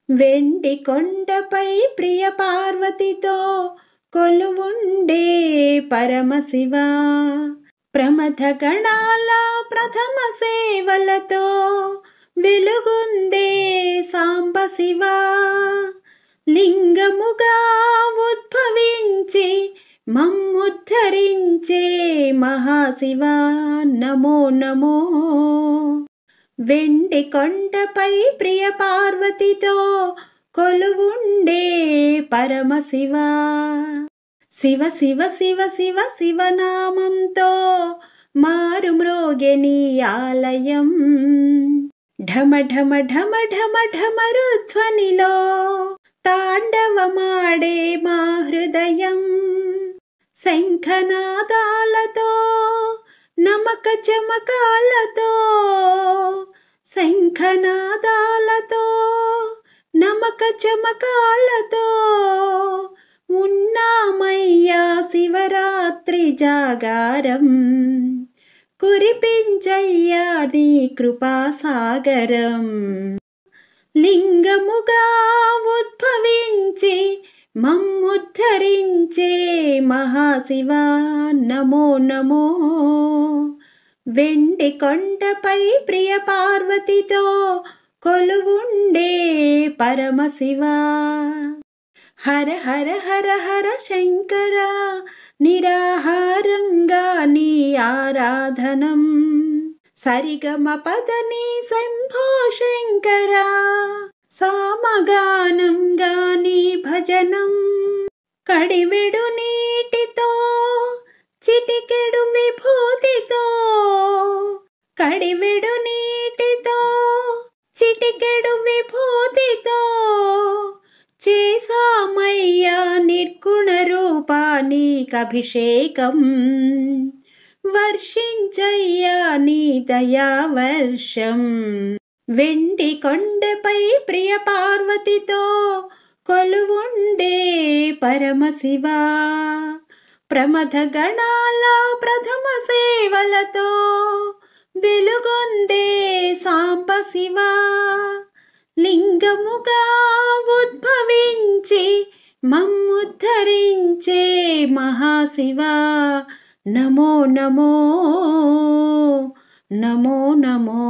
వెండి కొండపై ప్రియ పార్వతితో కొలువుండే పరమశివ, ప్రమథ గణాల ప్రథమ సేవలతో వెలుగొందే సాంబశివ, లింగముగా ఉద్భవించి మమ్ముద్ధరించే మహాశివ నమో నమో. వెండి కొండపై ప్రియ పార్వతితో కొలువుండే పరమశివ, శివ శివ శివ శివ శివనామంతో మారుమ్రోగెని ఆలయం, ఢమ ఢమ ఢమ ఢమ ఢమరుధ్వనిలో తాండవమాడే మా హృదయం, శంఖనాదాలతో నమక చమకాలతో, శంఖనాదాలతో నమక చమకాలతో ఉన్నామయ్యా శివరాత్రి జాగారం, కురిపించయ్యా నీ కృపాసాగరం, లింగముగా ఉద్భవించి మమ్ముద్ధరించే మహాశివ నమో నమో. వెండి కొండపై ప్రియ పార్వతితో కొలువుండే పరమశివ, హర హర హర హర శంకర నిరాహారంగా నీ ఆరాధనం, సరిగమ పదని శంభో శంకర సామగానంగా నీ భజనం, కడివెడు నీటితో చిటికెడు విభూతితో, కడివెడు నీటితో చిటికెడు విభూతితో చేసామయ్యా నిర్గుణ రూపానికభిషేకం, వర్షించయ్యా నీ దయావర్షం, వెండి కొండపై ప్రియ పార్వతితో కొలువుండే పరమశివ, ప్రమథ గణాల ప్రథమ సేవలతో వెలుగొందే సాంబశివ, లింగముగా ఉద్భవించి మమ్ముద్ధరించే మహాశివ నమో నమో నమో నమో.